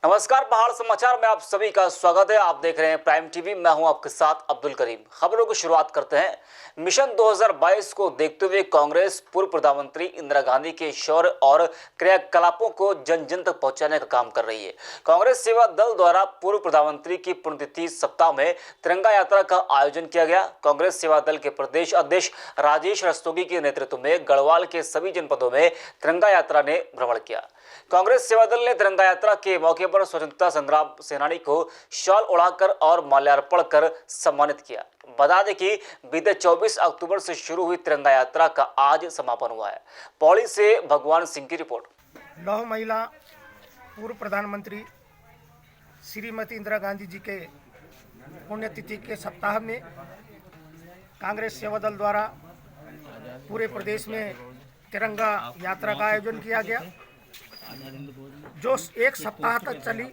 नमस्कार, पहाड़ समाचार में आप सभी का स्वागत है। आप देख रहे हैं प्राइम टीवी। मैं हूं आपके साथ अब्दुल करीम। खबरों की शुरुआत करते हैं। मिशन 2022 को देखते हुए कांग्रेस पूर्व प्रधानमंत्री इंदिरा गांधी के शौर्य और क्रियाकलापों को जन जन तक पहुंचाने का काम कर रही है। कांग्रेस सेवा दल द्वारा पूर्व प्रधानमंत्री की पुण्यतिथि सप्ताह में तिरंगा यात्रा का आयोजन किया गया। कांग्रेस सेवा दल के प्रदेश अध्यक्ष राजेश रस्तोगी के नेतृत्व में गढ़वाल के सभी जनपदों में तिरंगा यात्रा ने भ्रमण किया। कांग्रेस सेवा दल ने तिरंगा यात्रा के मौके पर स्वतंत्रता संग्राम सेनानी को शॉल ओढ़ाकर और माल्यार्पण कर सम्मानित किया। बता दें कि बीते 24 अक्टूबर से शुरू हुई तिरंगा यात्रा का आज समापन हुआ है। पौड़ी से भगवान सिंह की रिपोर्ट। लौह महिला पूर्व प्रधानमंत्री श्रीमती इंदिरा गांधी जी के पुण्यतिथि के सप्ताह में कांग्रेस सेवा दल द्वारा पूरे प्रदेश में तिरंगा यात्रा का आयोजन किया गया, जो एक सप्ताह तक चली।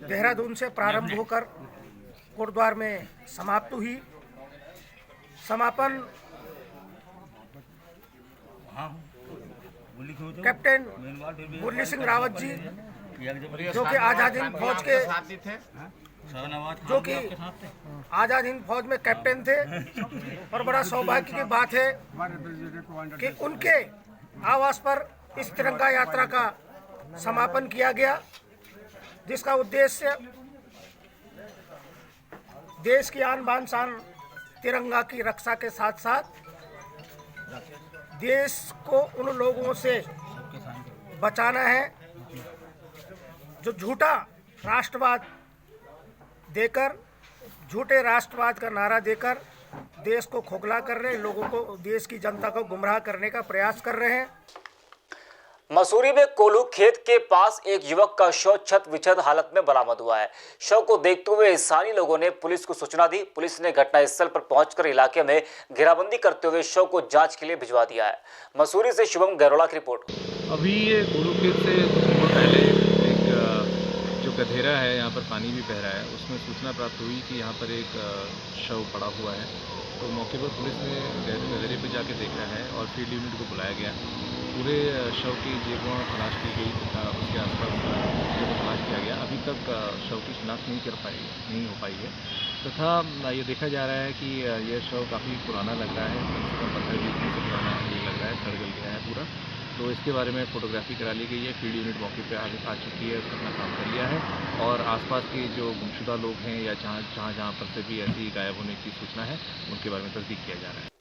देहरादून से प्रारंभ होकर कोटद्वार में समाप्त हुई। समापन कैप्टन मुरली सिंह रावत जी, जो कि आजाद हिंद फौज के आजाद हिंद फौज में कैप्टन थे, और बड़ा सौभाग्य की बात है कि उनके आवास पर इस तिरंगा यात्रा का समापन किया गया, जिसका उद्देश्य देश की आन बान शान तिरंगा की रक्षा के साथ साथ देश को उन लोगों से बचाना है जो झूठा राष्ट्रवाद देकर, झूठे राष्ट्रवाद का नारा देकर देश को खोखला कर रहे हैं, लोगों को, देश की जनता को गुमराह करने का प्रयास कर रहे हैं। मसूरी में कोल्हू खेत के पास एक युवक का शव छत विच्छेद हालत में बरामद हुआ है। शव को देखते हुए स्थानीय लोगों ने पुलिस को सूचना दी। पुलिस ने घटनास्थल पर पहुंचकर इलाके में घेराबंदी करते हुए शव को जांच के लिए भिजवा दिया है। मसूरी से शुभम गैरोला की रिपोर्ट। अभी ये कोल्हू खेत से पहले एक जो गधेरा है, यहाँ पर पानी भी बह रहा है, उसमें सूचना प्राप्त हुई कि यहाँ पर एक शव पड़ा हुआ है। तो मौके पर पुलिस ने गहरे नज़रिए पर जाके देखा है और फील्ड यूनिट को बुलाया गया। पूरे शव की जेबों तलाश की गई तथा उसके आसपास जेबों तलाश किया गया। अभी तक शव की शिनाख्त नहीं हो पाई है तथा ये देखा जा रहा है कि यह शव काफ़ी पुराना लग रहा है, कम से कम 15-20 दिन से पुराना ये लग रहा है, सड़ गल गया है पूरा। तो इसके बारे में फ़ोटोग्राफी करा ली गई है। फील्ड यूनिट मौके पे आ चुकी है, उसने अपना काम कर लिया है और आसपास के जो गुमशुदा लोग हैं या जहाँ पर से भी ऐसी गायब होने की सूचना है, उनके बारे में तस्दीक किया जा रहा है।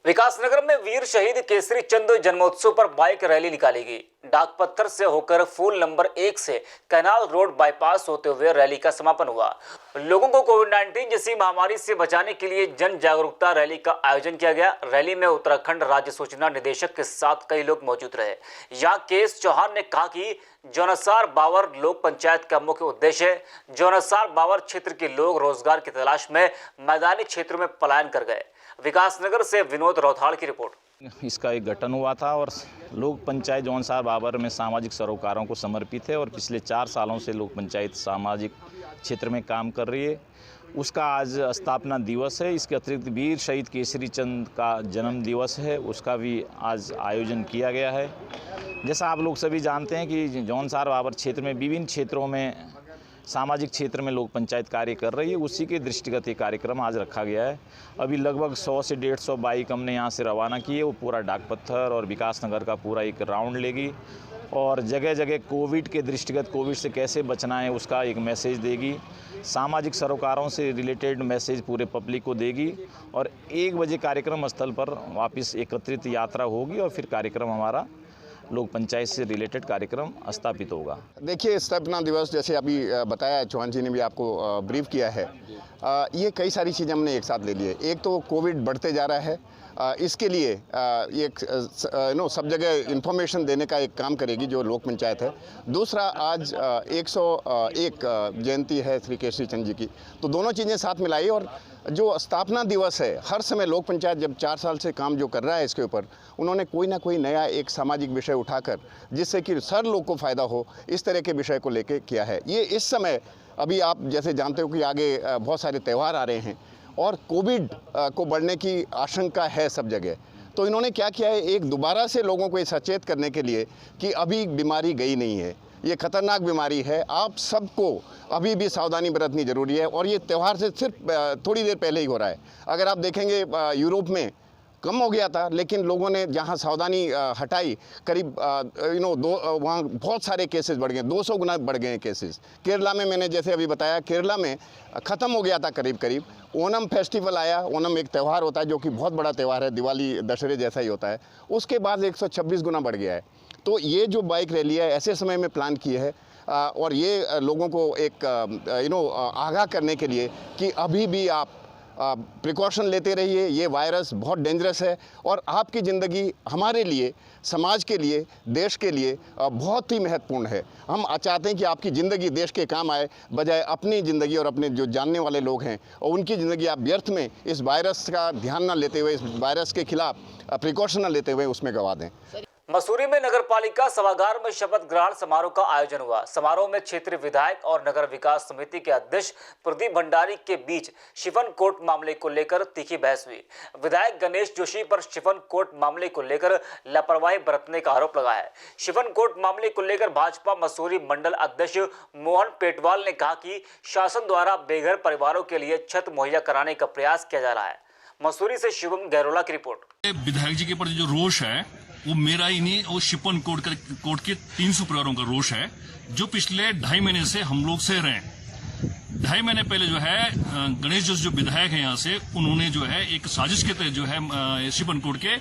विकासनगर में वीर शहीद केसरी चंद जन्मोत्सव पर बाइक रैली निकाली गई। डाक पत्थर से होकर फूल नंबर 1 से कैनाल रोड बाईपास होते हुए रैली का समापन हुआ। लोगों को कोविड-19 जैसी महामारी से बचाने के लिए जन जागरूकता रैली का आयोजन किया गया। रैली में उत्तराखंड राज्य सूचना निदेशक के साथ कई लोग मौजूद रहे। यहाँ केएस चौहान ने कहा कि जौनसार बावर लोक पंचायत का मुख्य उद्देश्य है। जौनसार बावर क्षेत्र के लोग रोजगार की तलाश में मैदानी क्षेत्रों में पलायन कर गए। विकासनगर से विनोद रौथाड़ की रिपोर्ट। इसका एक गठन हुआ था और लोक पंचायत जौनसार बाबर में सामाजिक सरोकारों को समर्पित है और पिछले 4 सालों से लोक पंचायत सामाजिक क्षेत्र में काम कर रही है। उसका आज स्थापना दिवस है। इसके अतिरिक्त वीर शहीद केसरी चंद का जन्म दिवस है, उसका भी आज आयोजन किया गया है। जैसा आप लोग सभी जानते हैं कि जौनसार बाबर क्षेत्र में विभिन्न क्षेत्रों में सामाजिक क्षेत्र में लोक पंचायत कार्य कर रही है, उसी के दृष्टिगत ये कार्यक्रम आज रखा गया है। अभी लगभग 100 से 150 बाइक हमने यहाँ से रवाना की है। वो पूरा डाक पत्थर और विकासनगर का पूरा एक राउंड लेगी और जगह जगह कोविड के दृष्टिगत, कोविड से कैसे बचना है उसका एक मैसेज देगी। सामाजिक सरोकारों से रिलेटेड मैसेज पूरे पब्लिक को देगी और 1 बजे कार्यक्रम स्थल पर वापस एकत्रित यात्रा होगी और फिर कार्यक्रम हमारा लोक पंचायत से रिलेटेड कार्यक्रम स्थापित होगा। देखिए, स्थापना दिवस जैसे अभी बताया, चौहान जी ने भी आपको ब्रीफ किया है, ये कई सारी चीज़ें हमने एक साथ ले लिए। एक तो कोविड बढ़ते जा रहा है, इसके लिए एक सब जगह इन्फॉर्मेशन देने का एक काम करेगी जो लोक पंचायत है। दूसरा, आज 101 जयंती है श्री केसरी चंद जी की, तो दोनों चीज़ें साथ मिलाई। और जो स्थापना दिवस है, हर समय लोक पंचायत जब 4 साल से काम जो कर रहा है इसके ऊपर, उन्होंने कोई ना कोई नया एक सामाजिक विषय उठाकर जिससे कि हर लोग को फ़ायदा हो, इस तरह के विषय को लेके किया है। ये इस समय अभी आप जैसे जानते हो कि आगे बहुत सारे त्यौहार आ रहे हैं और कोविड को बढ़ने की आशंका है सब जगह, तो इन्होंने क्या किया है, एक दोबारा से लोगों को ये सचेत करने के लिए कि अभी बीमारी गई नहीं है, ये खतरनाक बीमारी है। आप सबको अभी भी सावधानी बरतनी जरूरी है और ये त्यौहार से सिर्फ थोड़ी देर पहले ही हो रहा है। अगर आप देखेंगे यूरोप में कम हो गया था, लेकिन लोगों ने जहां सावधानी हटाई, करीब वहाँ बहुत सारे केसेस बढ़ गए, 200 गुना बढ़ गए केसेस। केरला में मैंने जैसे अभी बताया, केरला में ख़त्म हो गया था करीब। ओणम फेस्टिवल आया। ओणम एक त्यौहार होता है जो कि बहुत बड़ा त्यौहार है, दिवाली दशहरे जैसा ही होता है। उसके बाद 126 गुना बढ़ गया है। तो ये जो बाइक रैली है ऐसे समय में प्लान की है और ये लोगों को एक आगाह करने के लिए कि अभी भी आप प्रिकॉशन लेते रहिए। ये वायरस बहुत डेंजरस है और आपकी ज़िंदगी हमारे लिए, समाज के लिए, देश के लिए बहुत ही महत्वपूर्ण है। हम चाहते हैं कि आपकी ज़िंदगी देश के काम आए, बजाय अपनी ज़िंदगी और अपने जो जानने वाले लोग हैं और उनकी ज़िंदगी आप व्यर्थ में इस वायरस का ध्यान न लेते हुए, इस वायरस के खिलाफ प्रिकॉशन न लेते हुए उसमें गंवा दें। मसूरी में नगर पालिका सभागार में शपथ ग्रहण समारोह का आयोजन हुआ। समारोह में क्षेत्रीय विधायक और नगर विकास समिति के अध्यक्ष प्रदीप भंडारी के बीच शिफन कोर्ट मामले को लेकर तीखी बहस हुई। विधायक गणेश जोशी पर शिफन कोर्ट मामले को लेकर लापरवाही बरतने का आरोप लगा है। शिफन कोर्ट मामले को लेकर भाजपा मसूरी मंडल अध्यक्ष मोहन पेटवाल ने कहा कि शासन द्वारा बेघर परिवारों के लिए छत मुहैया कराने का प्रयास किया जा रहा है। मसूरी से शिवम गहरोला की रिपोर्ट। विधायक जी के प्रति जो रोष है वो मेरा ही नहीं, वो शिपन कोर्ट के 300 परिवारों का रोष है जो पिछले 2.5 महीने से हम लोग सह रहे हैं। 2.5 महीने पहले जो है गणेश जोशी जो विधायक है यहाँ से, उन्होंने जो है एक साजिश के तहत जो है शिपन कोर्ट के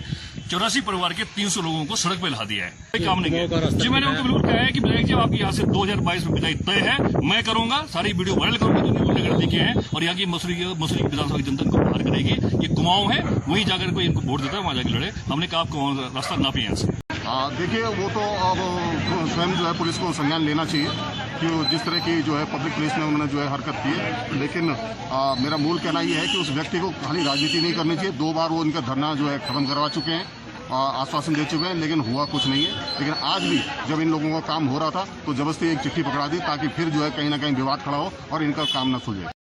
84 परिवार के 300 लोगों को सड़क पे ला दिया है। कोई काम नहीं किया जी। मैंने उनको बिल्कुल कहा है कि विधायक जी आपकी यहाँ से 2022 में विदाई तय है, मैं करूंगा, सारी वीडियो वायरल करूंगा जो नगर लिखे हैं और यहाँ की मसूरी की विधानसभा की जनता इनको बाहर करेगी। ये कुमाऊं है, वहीं जाकर कोई इनको वोट देता है, वहां जाकर लड़े। हमने कहा आपको रास्ता नापे यहाँ से। देखिए, वो तो अब स्वयं जो है पुलिस को संज्ञान लेना चाहिए कि जिस तरह की जो है पब्लिक प्लेस में उन्होंने जो है हरकत की है। लेकिन मेरा मूल कहना ये है कि उस व्यक्ति को खाली राजनीति नहीं करनी चाहिए। 2 बार वो उनका धरना जो है खत्म करवा चुके हैं, आश्वासन दे चुके हैं, लेकिन हुआ कुछ नहीं है। लेकिन आज भी जब इन लोगों का काम हो रहा था तो जबरदस्ती एक चिट्ठी पकड़ा दी ताकि फिर जो है कहीं ना कहीं विवाद खड़ा हो और इनका काम न सुलझे।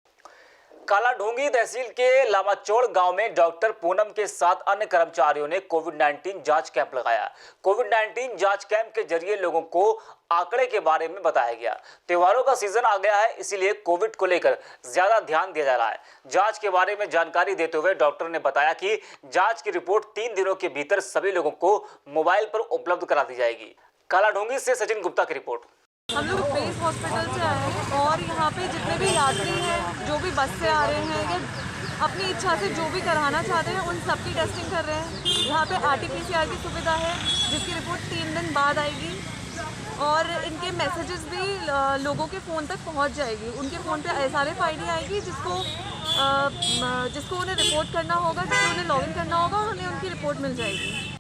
कालाढूंगी तहसील के लामाचौड़ गांव में डॉक्टर पूनम के साथ अन्य कर्मचारियों ने कोविड-19 जांच कैंप लगाया। कोविड-19 जांच कैंप के जरिए लोगों को आंकड़े के बारे में बताया गया। त्योहारों का सीजन आ गया है, इसीलिए कोविड को लेकर ज्यादा ध्यान दिया जा रहा है। जांच के बारे में जानकारी देते हुए डॉक्टर ने बताया कि जांच की रिपोर्ट 3 दिनों के भीतर सभी लोगों को मोबाइल पर उपलब्ध करा दी जाएगी। कालाढूंगी से सचिन गुप्ता की रिपोर्ट। हम लोग बेस हॉस्पिटल से आए हैं और यहाँ पे जितने भी यात्री हैं जो भी बस से आ रहे हैं या अपनी इच्छा से जो भी कराना चाहते हैं उन सब की टेस्टिंग कर रहे हैं। यहाँ पे RT-PCR की सुविधा है जिसकी रिपोर्ट 3 दिन बाद आएगी और इनके मैसेजेस भी लोगों के फ़ोन तक पहुँच जाएगी। उनके फ़ोन पे SRF ID आएगी जिसको उन्हें रिपोर्ट करना होगा, जिसको उन्हें लॉगिन करना होगा और उन्हें उनकी रिपोर्ट मिल जाएगी।